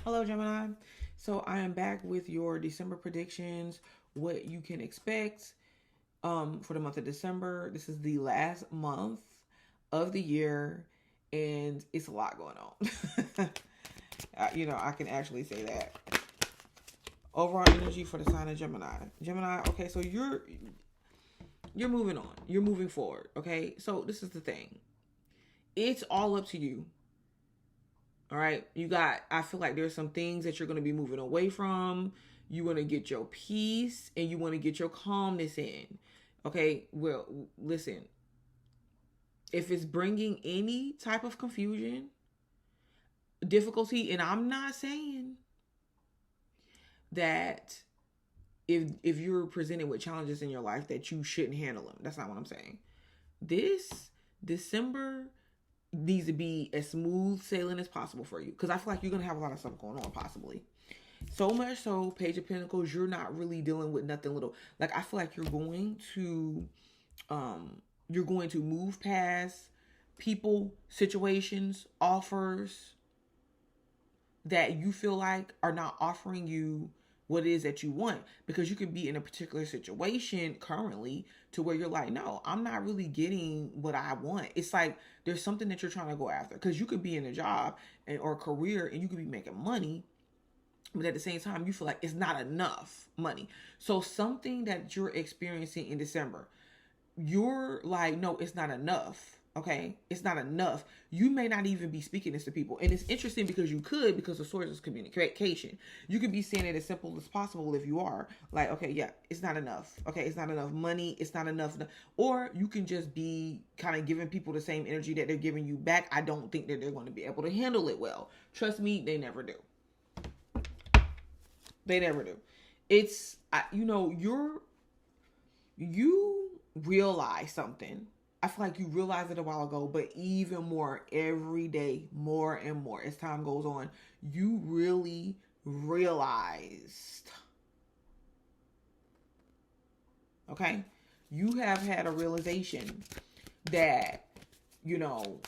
Hello, Gemini. So I am back with your December predictions, what you can expect for the month of December. This is the last month of the year, and it's a lot going on. I can actually say that. Overall energy for the sign of Gemini. Gemini, okay, so you're moving on. You're moving forward, okay? So this is the thing. It's all up to you. All right. I feel like there's some things that you're going to be moving away from. You want to get your peace and you want to get your calmness in. Okay. Well, listen, if it's bringing any type of confusion, difficulty, and I'm not saying that if you're presented with challenges in your life that you shouldn't handle them. That's not what I'm saying. This December needs to be as smooth sailing as possible for you, because I feel like you're gonna have a lot of stuff going on, possibly. So much so, Page of Pentacles, you're not really dealing with nothing little. Like, I feel like you're going to move past people, situations, offers that you feel like are not offering you what it is that you want, because you could be in a particular situation currently to where you're like, no, I'm not really getting what I want. It's like there's something that you're trying to go after, because you could be in a job or a career and you could be making money, but at the same time you feel like it's not enough money. So something that you're experiencing in December, you're like, no, it's not enough. Okay, it's not enough. You may not even be speaking this to people, and it's interesting because the source is communication. You could be saying it as simple as possible if you are like, okay, yeah, it's not enough. Okay, it's not enough money. It's not enough. Or you can just be kind of giving people the same energy that they're giving you back. I don't think that they're going to be able to handle it well. Trust me, they never do. They never do. It's you realize something. I feel like you realized it a while ago, but even more every day, more and more as time goes on, you really realized. Okay? You have had a realization that, you know,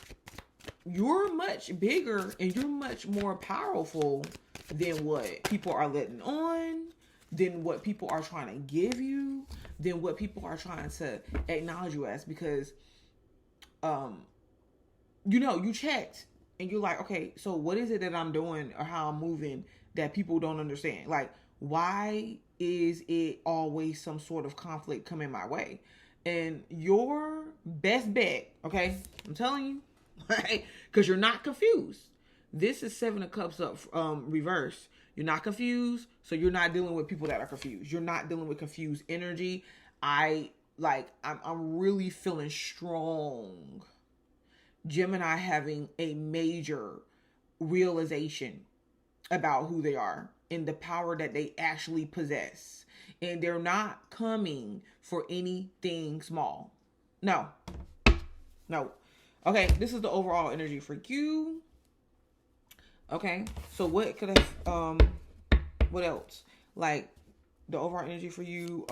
you're much bigger and you're much more powerful than what people are letting on, than what people are trying to give you, than what people are trying to acknowledge you as. Because you checked and you're like, okay, so what is it that I'm doing or how I'm moving that people don't understand? Like, why is it always some sort of conflict coming my way? And your best bet, okay, I'm telling you, right? Because you're not confused. This is Seven of Cups up reverse. You're not confused, so you're not dealing with people that are confused. You're not dealing with confused energy. I'm really feeling strong. Gemini having a major realization about who they are and the power that they actually possess. And they're not coming for anything small. No. No. Okay, this is the overall energy for you. Okay, so what else? Like, the overall energy for you,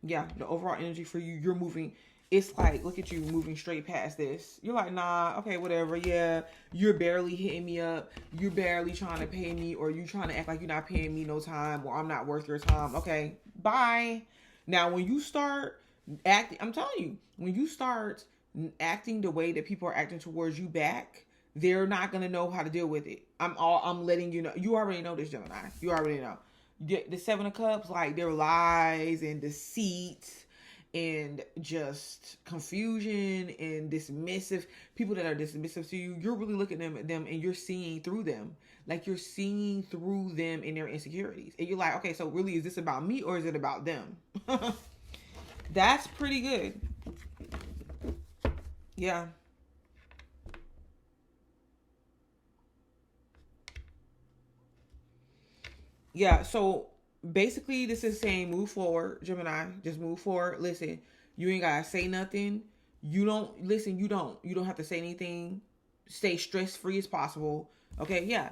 yeah, the overall energy for you, you're moving. It's like, look at you moving straight past this. You're like, nah, okay, whatever. Yeah, you're barely hitting me up. You're barely trying to pay me, or you trying to act like you're not paying me no time, or I'm not worth your time. Okay, bye. Now, when you start acting, I'm telling you, when you start acting the way that people are acting towards you back, they're not gonna know how to deal with it. I'm letting you know. You already know this, Gemini. You already know. The Seven of Cups, like, their lies and deceit and just confusion and dismissive people that are dismissive to you. You're really looking at them and you're seeing through them. Like, you're seeing through them and their insecurities. And you're like, okay, so really, is this about me or is it about them? That's pretty good. Yeah. Yeah, so basically this is saying move forward, Gemini. Just move forward. Listen, you ain't gotta say nothing. You don't have to say anything. Stay stress free as possible. Okay, yeah.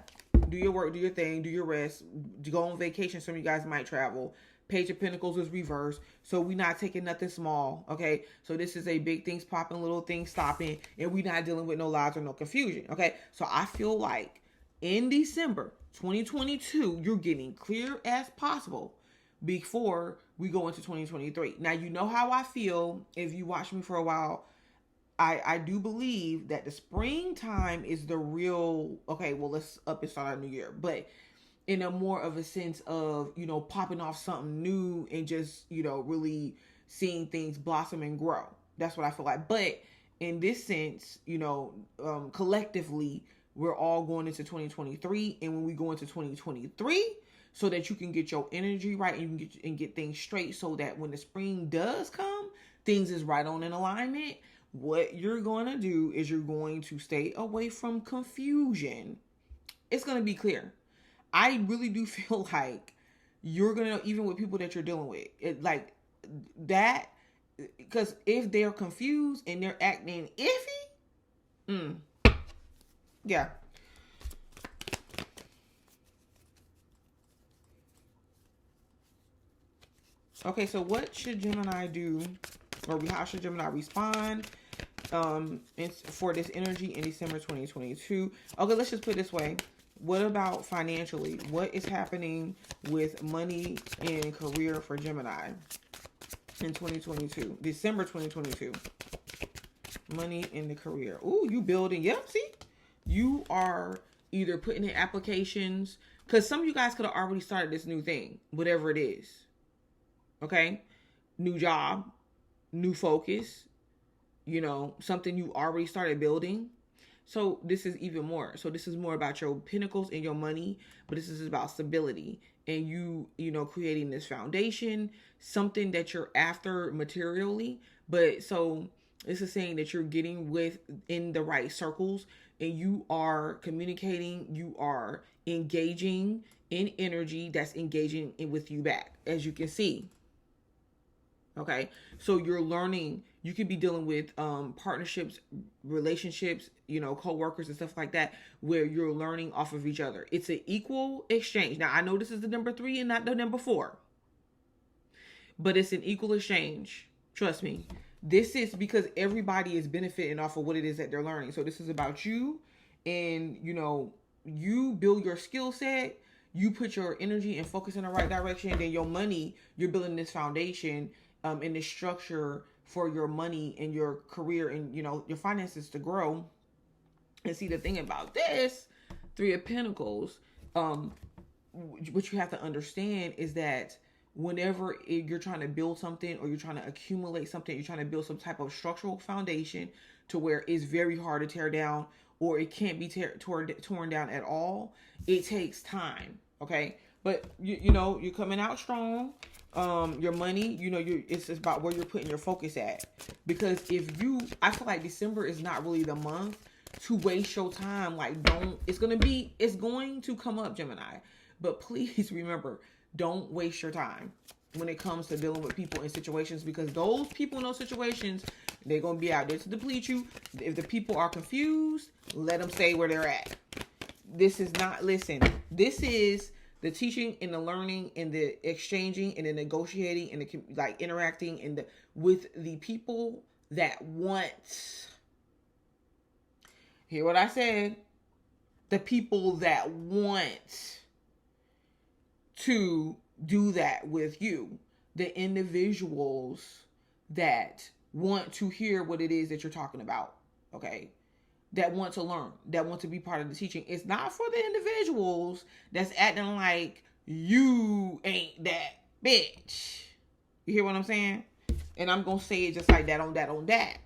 Do your work, do your thing, do your rest. Go on vacation. Some of you guys might travel. Page of Pentacles is reversed. So we're not taking nothing small. Okay. So this is a big things popping, little things stopping, and we're not dealing with no lies or no confusion. Okay. So I feel like in December 2022, you're getting clear as possible before we go into 2023. Now, you know how I feel if you watch me for a while. I do believe that the springtime is the real, okay, well, let's up and start our new year. But in a more of a sense of, popping off something new and just, really seeing things blossom and grow. That's what I feel like. But in this sense, collectively, we're all going into 2023. And when we go into 2023, so that you can get your energy right and you can get things straight, so that when the spring does come, things is right on in alignment. What you're going to do is you're going to stay away from confusion. It's going to be clear. I really do feel like you're going to, even with people that you're dealing with, like that, because if they're confused and they're acting iffy, yeah. Okay, so what should Gemini do, or how should Gemini respond for this energy in December 2022? Okay, let's just put it this way. What about financially? What is happening with money and career for Gemini in 2022? December 2022. Money in the career. Ooh, you building. Yep, see? You are either putting in applications, because some of you guys could have already started this new thing, whatever it is. Okay? New job, new focus, something you already started building. So this is even more. So this is more about your pentacles and your money, but this is about stability and you creating this foundation, something that you're after materially. But so this is saying that you're getting in the right circles and you are communicating, you are engaging in energy that's engaging with you back, as you can see. Okay, so you're learning. You could be dealing with partnerships, relationships, co-workers and stuff like that, where you're learning off of each other. It's an equal exchange. Now, I know this is the number 3 and not the number 4, but it's an equal exchange. Trust me. This is because everybody is benefiting off of what it is that they're learning. So this is about you and, you build your skill set. You put your energy and focus in the right direction. Then your money, you're building this foundation in this structure for your money and your career and, your finances to grow. And see, the thing about this 3 of Pentacles, what you have to understand is that whenever you're trying to build something or you're trying to accumulate something, you're trying to build some type of structural foundation to where it's very hard to tear down or it can't be torn down at all. It takes time. Okay. But you're coming out strong. Your money, it's about where you're putting your focus at. Because I feel like December is not really the month to waste your time. Like, it's going to come up, Gemini. But please remember, don't waste your time when it comes to dealing with people in situations, because those people in those situations, they're going to be out there to deplete you. If the people are confused, let them stay where they're at. This is the teaching and the learning and the exchanging and the negotiating and the interacting and with the people that want. Hear what I said? The people that want to do that with you. The individuals that want to hear what it is that you're talking about. Okay? That want to learn, that want to be part of the teaching. It's not for the individuals that's acting like you ain't that bitch. You hear what I'm saying? And I'm going to say it just like that on that.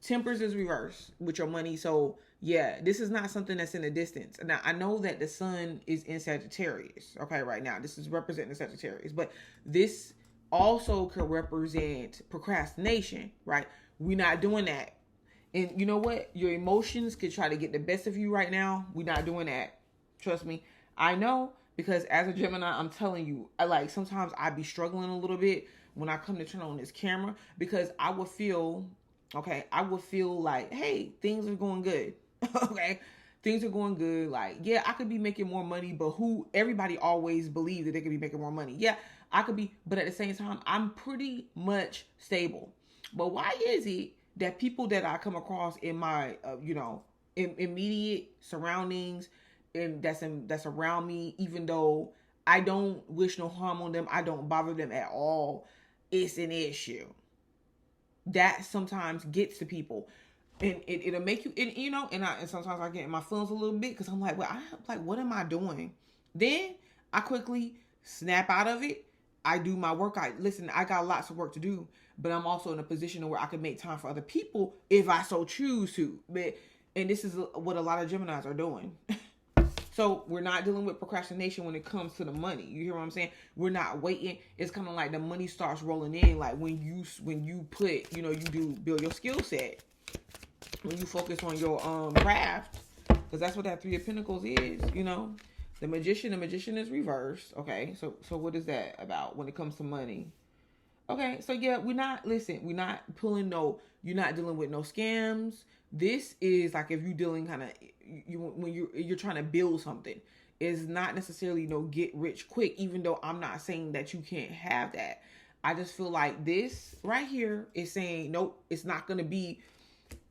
Tempers is reversed with your money. So yeah, this is not something that's in the distance. Now, I know that the sun is in Sagittarius. Okay, right now. This is representing the Sagittarius. But this also could represent procrastination, right? We're not doing that. And you know what? Your emotions could try to get the best of you right now. We're not doing that. Trust me. I know, because as a Gemini, I'm telling you, sometimes I be struggling a little bit when I come to turn on this camera, because I would feel like, hey, things are going good. Okay. Things are going good. Like, yeah, I could be making more money, but everybody always believes that they could be making more money. Yeah, I could be, but at the same time, I'm pretty much stable. But why is it that people that I come across in my, immediate surroundings, and that's around me, even though I don't wish no harm on them, I don't bother them at all, it's an issue that sometimes gets to people, and it'll make you, and sometimes I get in my feelings a little bit because I'm like, well, what am I doing? Then I quickly snap out of it. I do my work. I got lots of work to do, but I'm also in a position where I can make time for other people if I so choose to. And this is what a lot of Geminis are doing. So we're not dealing with procrastination when it comes to the money. You hear what I'm saying? We're not waiting. It's kind of like the money starts rolling in. Like when you put, you do build your skill set. When you focus on your craft, because that's what that Three of Pentacles is. The magician is reversed. Okay, so what is that about when it comes to money? Okay, so yeah, we're not pulling you're not dealing with no scams. This is like if you're dealing when you're trying to build something. It's not necessarily get rich quick, even though I'm not saying that you can't have that. I just feel like this right here is saying, nope, it's not going to be,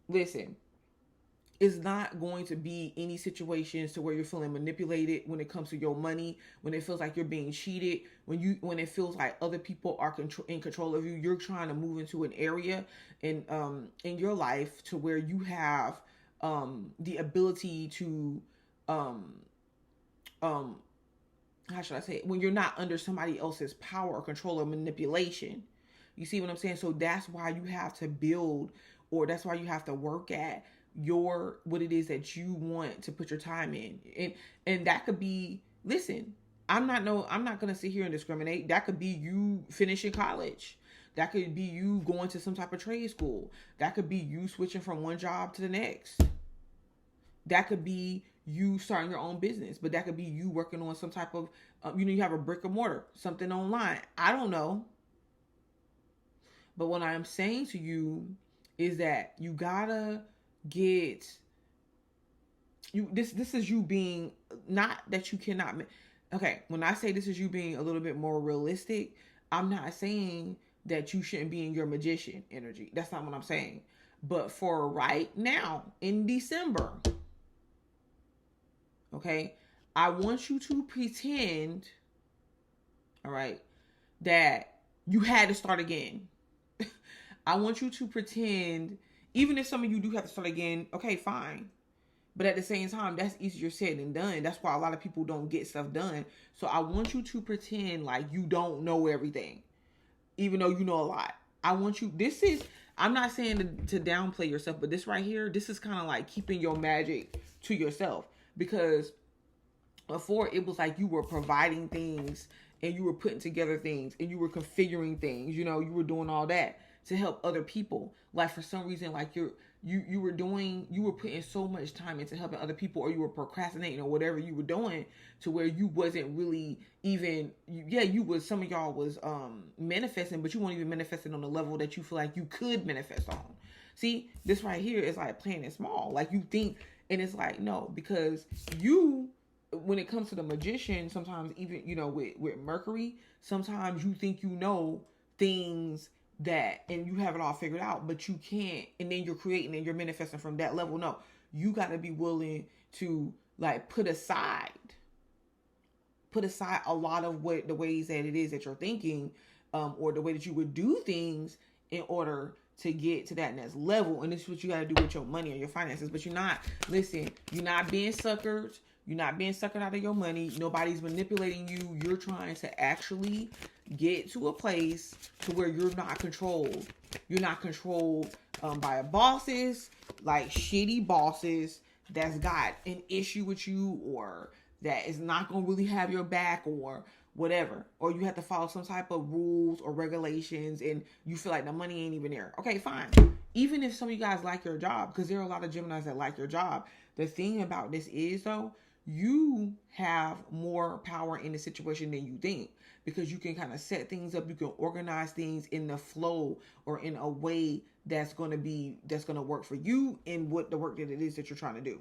listen, it's not going to be any situations to where you're feeling manipulated when it comes to your money, when it feels like you're being cheated, when it feels like other people are in control of you. You're trying to move into an area in your life to where you have the ability to how should I say it? When you're not under somebody else's power or control or manipulation. You see what I'm saying? So that's why you have to build, or that's why you have to work at what it is that you want to put your time in. And that could be, listen, I'm not going to sit here and discriminate. That could be you finishing college. That could be you going to some type of trade school. That could be you switching from one job to the next. That could be you starting your own business, but that could be you working on some type of, you have a brick and mortar, something online. I don't know. But what I'm saying to you is that you gotta get this is you being, not that you cannot, okay, when I say this is you being a little bit more realistic, I'm not saying that you shouldn't be in your magician energy. That's not what I'm saying. But for right now in December, okay, I want you to pretend, all right, that you had to start again. I want you to pretend, even if some of you do have to start again, okay, fine. But at the same time, that's easier said than done. That's why a lot of people don't get stuff done. So I want you to pretend like you don't know everything, even though you know a lot. I'm not saying to downplay yourself, but this right here, this is kind of like keeping your magic to yourself. Because before, it was like you were providing things and you were putting together things and you were configuring things, you were doing all that to help other people. Like for some reason, like you were putting so much time into helping other people, or you were procrastinating or whatever you were doing, to where you wasn't really even, some of y'all was manifesting, but you weren't even manifesting on the level that you feel like you could manifest on. See, this right here is like playing it small. Like you think, and it's like, no, because when it comes to the magician, sometimes even, with Mercury, sometimes you think you know things that, and you have it all figured out, but you can't, and then you're creating and you're manifesting from that level. No, you got to be willing to like put aside a lot of the ways that it is that you're thinking, or the way that you would do things in order to get to that next level. And this is what you got to do with your money or your finances. But you're not being suckered. You're not being suckered out of your money. Nobody's manipulating you. You're trying to actually get to a place to where you're not controlled. You're not controlled by bosses, like shitty bosses that's got an issue with you, or that is not going to really have your back, or whatever. Or you have to follow some type of rules or regulations and you feel like the money ain't even there. Okay, fine. Even if some of you guys like your job, because there are a lot of Geminis that like your job. The thing about this is, though, you have more power in the situation than you think, because you can kind of set things up. You can organize things in the flow or in a way that's going to work for you and what the work that it is that you're trying to do.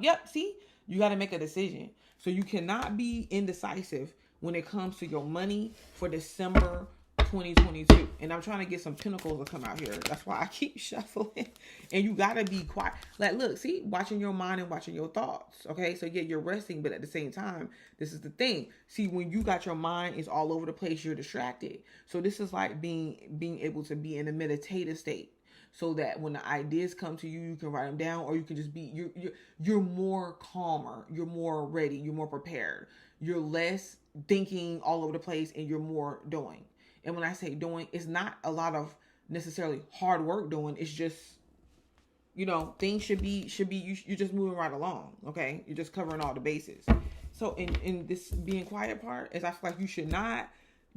Yep. See, you got to make a decision. So you cannot be indecisive when it comes to your money for December 2022. And I'm trying to get some pentacles to come out here. That's why I keep shuffling. And you gotta be quiet. Like, look, see, watching your mind and watching your thoughts. Okay, so yeah, you're resting, but at the same time, this is the thing. See, when you got your mind is all over the place, you're distracted. So this is like being able to be in a meditative state, so that when the ideas come to you, you can write them down, or you can just be you're more calmer, you're more ready, you're more prepared, you're less thinking all over the place, and you're more doing. And when I say doing, it's not a lot of necessarily hard work doing. It's just, things should be you're just moving right along. Okay, you're just covering all the bases. So in this being quiet part, is I feel like you should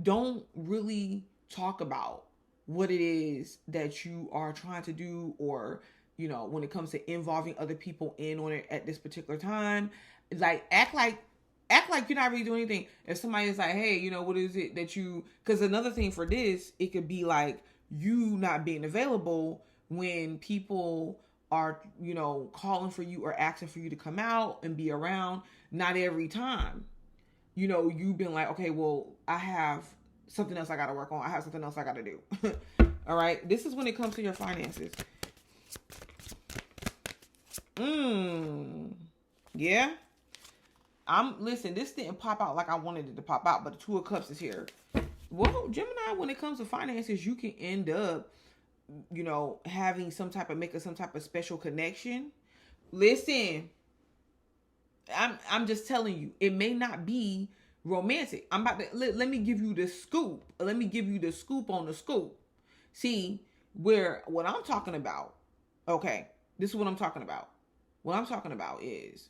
don't really talk about what it is that you are trying to do, or when it comes to involving other people in on it at this particular time. Like act like you're not really doing anything. If somebody is like, hey, what is it that you, because another thing for this, it could be like you not being available when people are, calling for you or asking for you to come out and be around. Not every time, you've been like, okay, well, I have something else I got to work on. I have something else I got to do. All right. This is when it comes to your finances. Yeah. Listen, this didn't pop out like I wanted it to pop out, but the Two of Cups is here. Well, Gemini, when it comes to finances, you can end up, having making some type of special connection. Listen, I'm just telling you, it may not be romantic. I'm about to, let me give you the scoop. Let me give you the scoop on the scoop. See, what I'm talking about, okay, this is what I'm talking about. What I'm talking about is,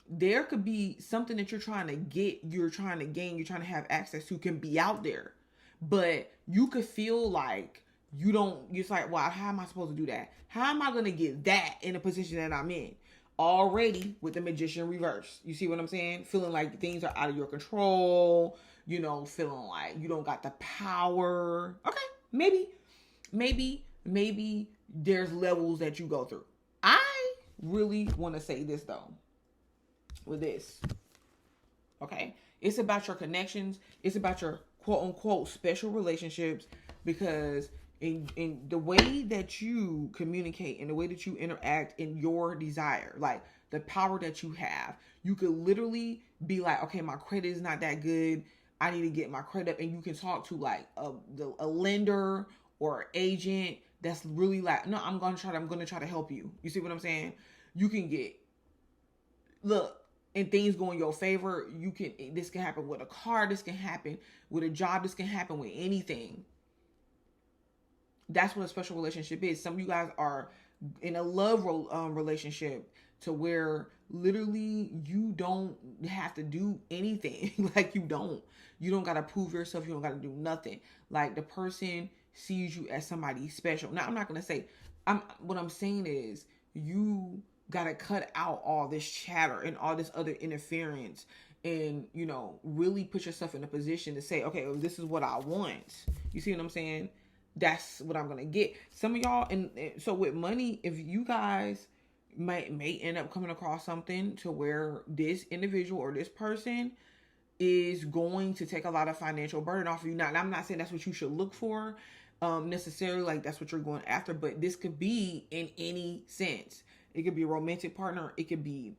there could be something that you're trying to get, you're trying to gain, you're trying to have access to, can be out there. But you could feel like it's like, well, how am I supposed to do that? How am I going to get that in the position that I'm in? Already with the Magician reverse. You see what I'm saying? Feeling like things are out of your control, feeling like you don't got the power. Okay, maybe there's levels that you go through. I really want to say this though. With this, okay, it's about your connections. It's about your quote unquote special relationships, because in the way that you communicate and the way that you interact in your desire, like the power that you have, you could literally be like, okay, my credit is not that good, I need to get my credit up. And you can talk to like a lender or an agent that's really like, no, I'm gonna try to help you. You see what I'm saying? You can and things go in your favor. This can happen with a car, this can happen with a job, this can happen with anything. That's what a special relationship is. Some of you guys are in a love relationship to where literally you don't have to do anything. Like you don't got to prove yourself. You don't got to do nothing. Like the person sees you as somebody special. Now, I'm not going to say, what I'm saying is you got to cut out all this chatter and all this other interference and, really put yourself in a position to say, okay, well, this is what I want. You see what I'm saying? That's what I'm going to get. Some of y'all, and so with money, if you guys may end up coming across something to where this individual or this person is going to take a lot of financial burden off of you. Now, I'm not saying that's what you should look for necessarily, like that's what you're going after, but this could be in any sense. It could be a romantic partner. It could be,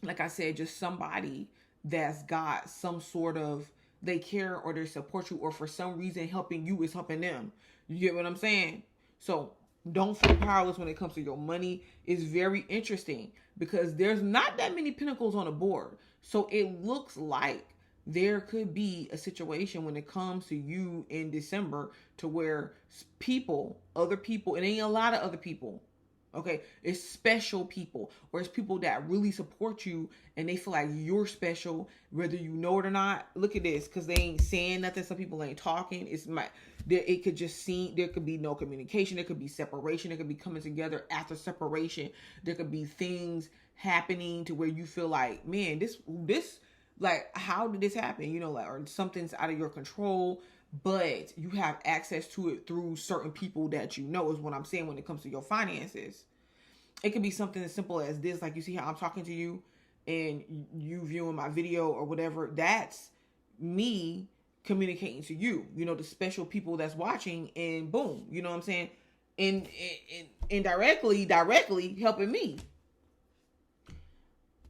like I said, just somebody that's got some sort of, they care or they support you, or for some reason helping you is helping them. You get what I'm saying? So don't feel powerless when it comes to your money. It's very interesting because there's not that many pentacles on the board. So it looks like there could be a situation when it comes to you in December to where other people, it ain't a lot of other people. Okay, it's special people, or it's people that really support you and they feel like you're special, whether you know it or not. Look at this, because they ain't saying nothing. Some people ain't talking. It could just seem, there could be no communication. There could be separation. There could be coming together after separation. There could be things happening to where you feel like, man, this, like, how did this happen? Or something's out of your control, but you have access to it through certain people that is what I'm saying when it comes to your finances. It could be something as simple as this, like you see how I'm talking to you and you viewing my video or whatever, that's me communicating to you, the special people that's watching, and boom, you know what I'm saying? And indirectly, directly helping me.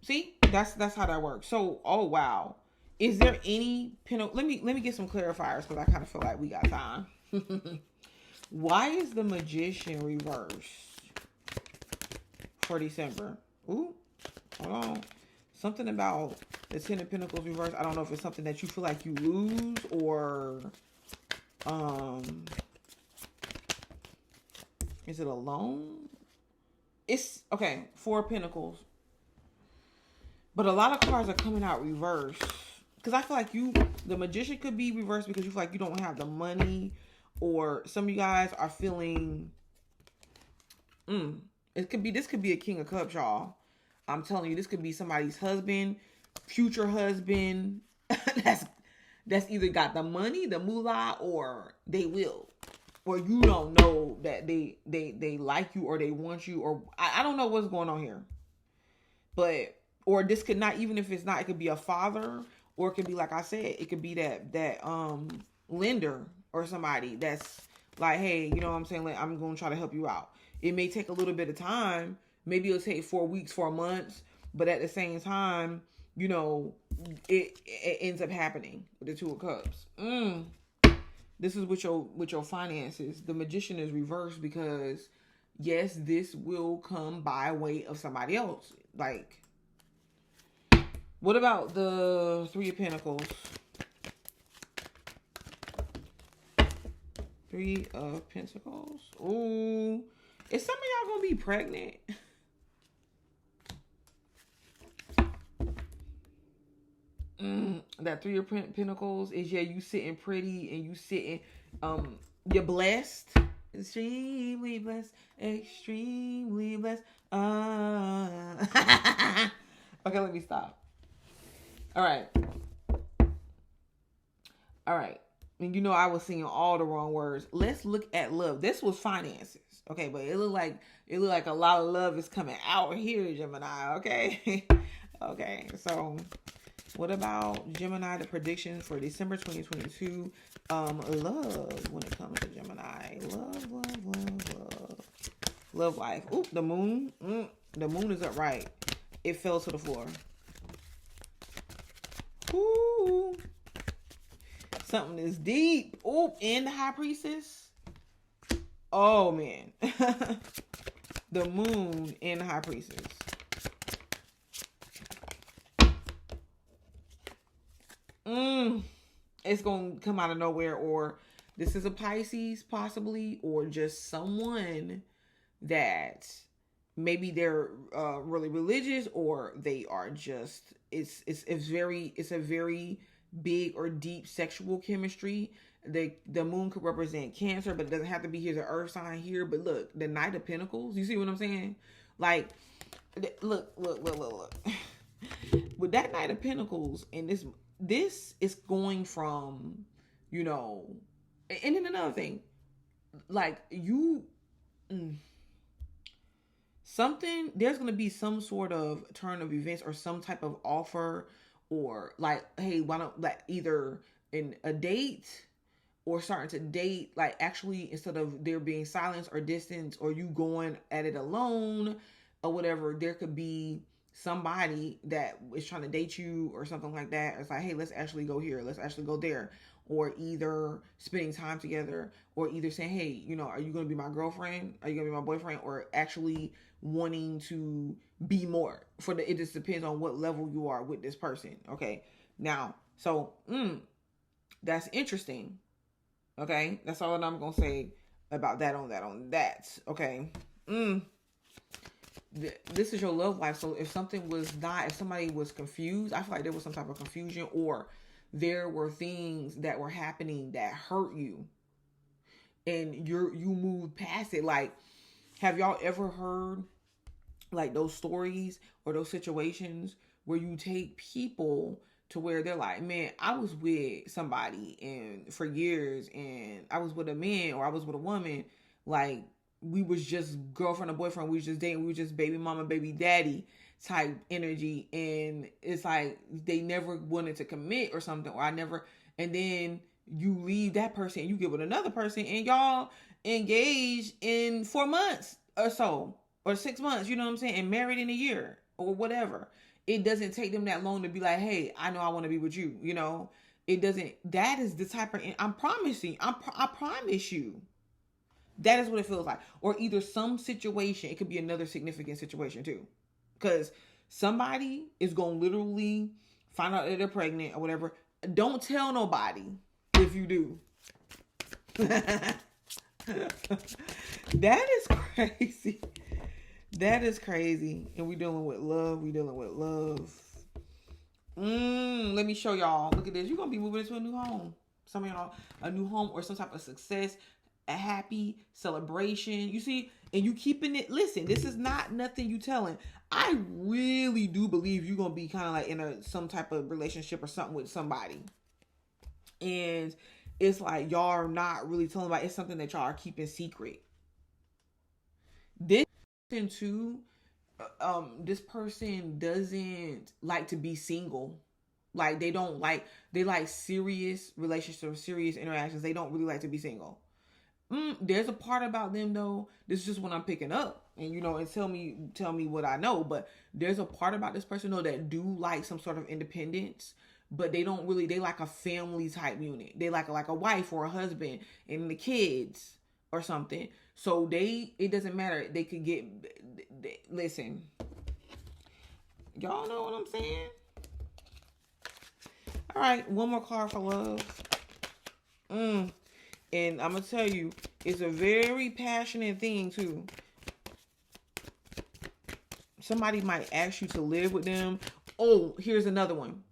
See, that's how that works. So, oh wow. Is there any pinnacle? Let me get some clarifiers because I kind of feel like we got time. Why is the Magician reversed for December? Ooh, hold on. Something about the Ten of Pentacles reversed. I don't know if it's something that you feel like you lose, or is it a loan? It's okay. Four of Pentacles. But a lot of cards are coming out reversed. Because I feel like the Magician could be reversed because you feel like you don't have the money. Or some of you guys are feeling... this could be a King of Cups, y'all. I'm telling you, this could be somebody's husband, future husband. that's either got the money, the moolah, or they will. Or you don't know that they like you or they want you. Or I don't know what's going on here. But... Or this could not, even if it's not, it could be a father, or it could be, like I said, it could be that lender or somebody that's like, hey, you know what I'm saying? Like, I'm going to try to help you out. It may take a little bit of time. Maybe it'll take 4 weeks, 4 months. But at the same time, it ends up happening with the Two of Cups. This is with your finances. The Magician is reversed because, yes, this will come by way of somebody else. Like... What about the Three of Pentacles? Three of Pentacles. Ooh. Is some of y'all gonna be pregnant? That Three of Pentacles is, yeah, you sitting pretty and you sitting, you're blessed. Extremely blessed. Extremely blessed. Okay, let me stop. All right. And I was singing all the wrong words. Let's look at love. This was finances. Okay, but it looked like a lot of love is coming out here, Gemini. Okay. Okay. So what about Gemini, the predictions for December 2022? Love when it comes to Gemini. Love life. Ooh, the moon. The moon is upright. It fell to the floor. Ooh. Something is deep. Ooh, and the High Priestess. Oh, man. The moon and the High Priestess. It's going to come out of nowhere, or this is a Pisces, possibly, or just someone that maybe they're really religious, or they are just... It's a very big or deep sexual chemistry. The moon could represent Cancer, but it doesn't have to be. Here's an earth sign here. But look, the Knight of Pentacles. You see what I'm saying? Like, look. With that Knight of Pentacles, and this is going from, and then another thing, like there's going to be some sort of turn of events or some type of offer, or like, hey, why don't, like, either in a date or starting to date, like actually instead of there being silence or distance or you going at it alone or whatever, there could be somebody that is trying to date you or something like that. It's like, hey, let's actually go here. Let's actually go there. Or either spending time together, or either saying, hey, are you going to be my girlfriend? Are you going to be my boyfriend? Or actually wanting to be more. It just depends on what level you are with this person. Okay. Now, so, that's interesting. Okay. That's all that I'm going to say about that on that. Okay. This is your love life. So if somebody was confused, I feel like there was some type of confusion, or there were things that were happening that hurt you and you moved past it. Like, have y'all ever heard like those stories or those situations where you take people to where they're like, man, I was with somebody and for years, and I was with a man or I was with a woman, like we was just girlfriend or boyfriend, we was just dating, we was just baby mama, baby daddy, type energy, and it's like they never wanted to commit or something, or I never, and then you leave that person and you get with another person and y'all engaged in 4 months or so, or 6 months, you know what I'm saying, and married in a year or whatever. It doesn't take them that long to be like, hey, I know I want to be with you, you know. It doesn't. That is the type of, I'm promising, I promise you, that is what it feels like. Or either some situation, it could be another significant situation too, because somebody is going to literally find out that they're pregnant or whatever. Don't tell nobody if you do. That is crazy. That is crazy. And we dealing with love. Let me show y'all. Look at this. You're going to be moving into a new home. Some of y'all, a new home or some type of success, a happy celebration. You see, and you keeping it. Listen, this is not nothing you telling. I really do believe you're going to be kind of like in some type of relationship or something with somebody. And it's like y'all are not really telling about. It's something that y'all are keeping secret. This person too, this person doesn't like to be single. Like they like serious relationships, serious interactions. They don't really like to be single. There's a part about them though. This is just what I'm picking up, and and tell me what I know. But there's a part about this person though that do like some sort of independence, but they don't really. They like a family type unit. They like a wife or a husband and the kids or something. So it doesn't matter. They could get. Listen, y'all know what I'm saying. All right, one more card for love. And I'm going to tell you, it's a very passionate thing, too. Somebody might ask you to live with them. Oh, here's another one.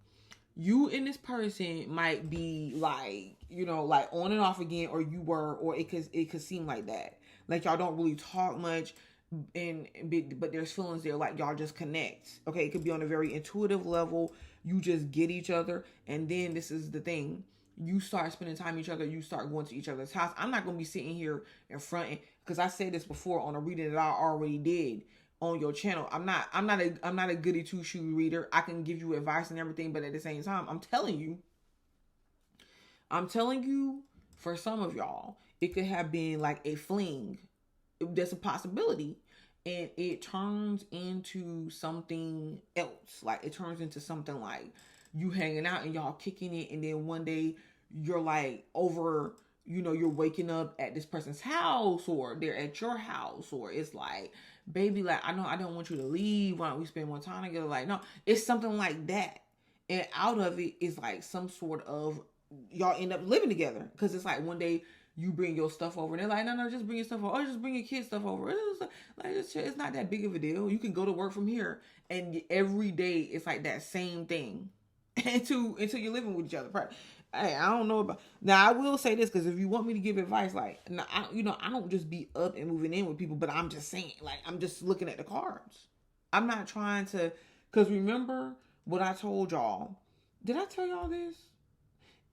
You and this person might be like, like on and off again, or you were, or it could seem like that. Like y'all don't really talk much, but there's feelings there, like y'all just connect. Okay, it could be on a very intuitive level. You just get each other, and then this is the thing. You start spending time with each other. You start going to each other's house. I'm not going to be sitting here in front, because I said this before on a reading that I already did on your channel. I'm not a goody two shoe reader. I can give you advice and everything, but at the same time, I'm telling you, for some of y'all, it could have been like a fling. That's a possibility, and it turns into something else. Like it turns into something like you hanging out and y'all kicking it, and then one day you're like over, you're waking up at this person's house, or they're at your house, or it's like, baby, like, I know I don't want you to leave. Why don't we spend more time together? Like, no, it's something like that. And out of it is like some sort of, y'all end up living together. Because it's like one day you bring your stuff over, and they're like, no, just bring your stuff over. Or just bring your kids' stuff over. It's not that big of a deal. You can go to work from here. And every day it's like that same thing. Until you're living with each other. Hey, I don't know about. Now I will say this, because if you want me to give advice, like, I don't just be up and moving in with people, but I'm just saying, like, I'm just looking at the cards. I'm not trying to, because remember what I told y'all. Did I tell y'all this?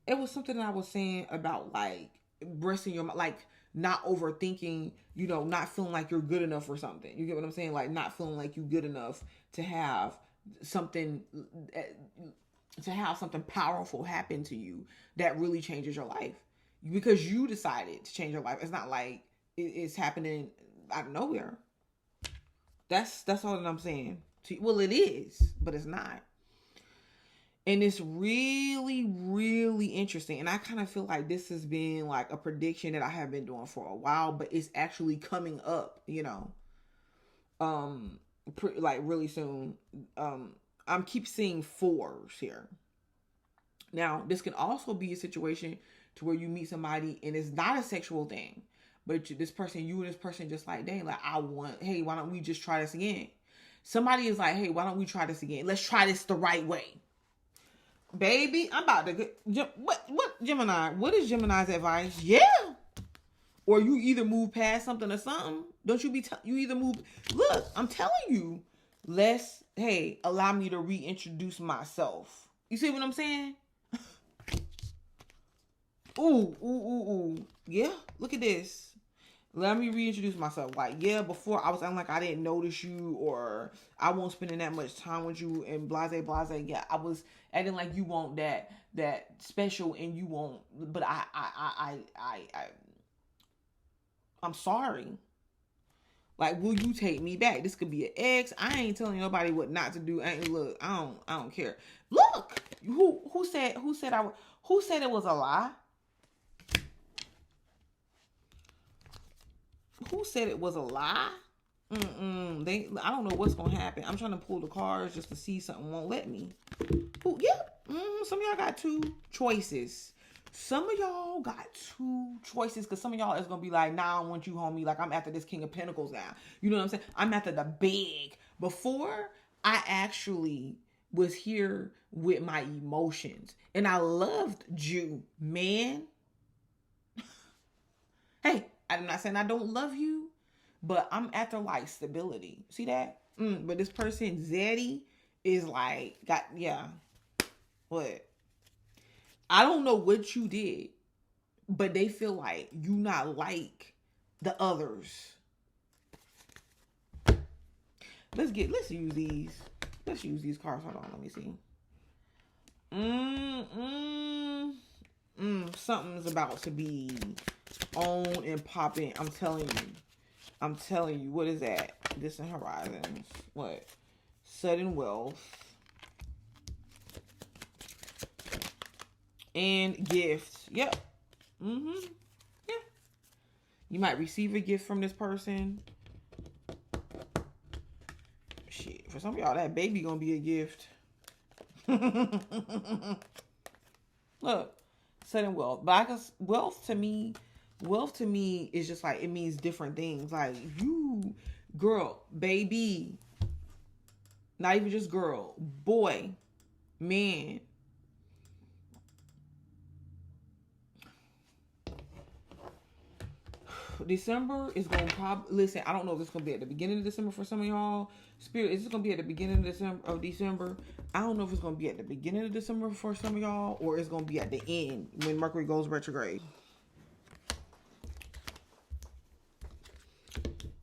It was something that I was saying about like resting your mind, like not overthinking, not feeling like you're good enough for something. You get what I'm saying? Like not feeling like you're good enough to have something powerful happen to you that really changes your life, because you decided to change your life. It's not like it's happening out of nowhere. That's all that I'm saying. Well, it is, but it's not. And it's really, really interesting. And I kind of feel like this has been like a prediction that I have been doing for a while, but it's actually coming up, like really soon. I'm keep seeing 4s here. Now, this can also be a situation to where you meet somebody and it's not a sexual thing, but you and this person just like, dang, like hey, why don't we just try this again? Somebody is like, hey, why don't we try this again? Let's try this the right way. Baby, I'm about to get, what Gemini? What is Gemini's advice? Yeah. Or you either move past something or something. Don't you you either move. Look, I'm telling you, allow me to reintroduce myself. You see what I'm saying? Ooh. Yeah, look at this. let me reintroduce myself. Like, yeah, before I was acting like I didn't notice you, or I won't spending that much time with you, and blase blase. Yeah, I was acting like you want that special, and you won't. But I'm sorry. Like, will you take me back? This could be an ex. I ain't telling nobody what not to do. Look, I don't care. Look, who said it was a lie? Who said it was a lie? I don't know what's gonna happen. I'm trying to pull the cards just to see something won't let me. Ooh, yep. Some of y'all got two choices. Some of y'all got two choices, because some of y'all is gonna be like, nah, I want you, homie. Like, I'm after this King of Pentacles now. You know what I'm saying? I'm after the big. Before, I actually was here with my emotions, and I loved you, man. Hey, I'm not saying I don't love you, but I'm after like stability. See that? But this person, Zeddy, is like, what? I don't know what you did, but they feel like you not like the others. Let's use these. Let's use these cards. Hold on, let me see. Something's about to be on and popping. I'm telling you. What is that? Distant horizons. What? Sudden wealth. And gifts. Yep. Yeah. You might receive a gift from this person. Shit. For some of y'all, that baby gonna be a gift. Look. Sudden wealth. But wealth to me is just like, it means different things. Like, you, girl, baby. Not even just girl. Boy. Man. December is going to probably, listen, I don't know if it's going to be at the beginning of December for some of y'all. Spirit, is it going to be at the beginning of December? I don't know if it's going to be at the beginning of December for some of y'all, or it's going to be at the end when Mercury goes retrograde.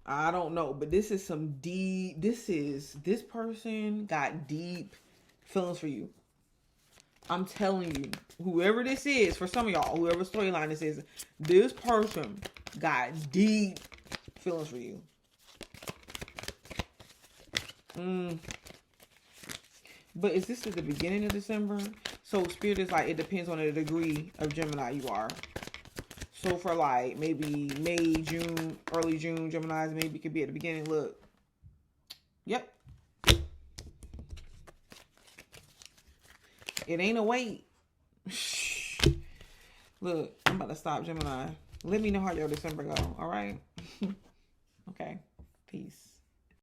I don't know, but this is this person got deep feelings for you. I'm telling you, whoever this is, for some of y'all, whoever storyline this is, this person got deep feelings for you. But is this at the beginning of December? So Spirit is like, it depends on the degree of Gemini you are. So for like maybe May, June, early June, Geminis, maybe it could be at the beginning. Look. Yep. It ain't a wait. Look, I'm about to stop, Gemini. Let me know how your December go. All right? Okay. Peace.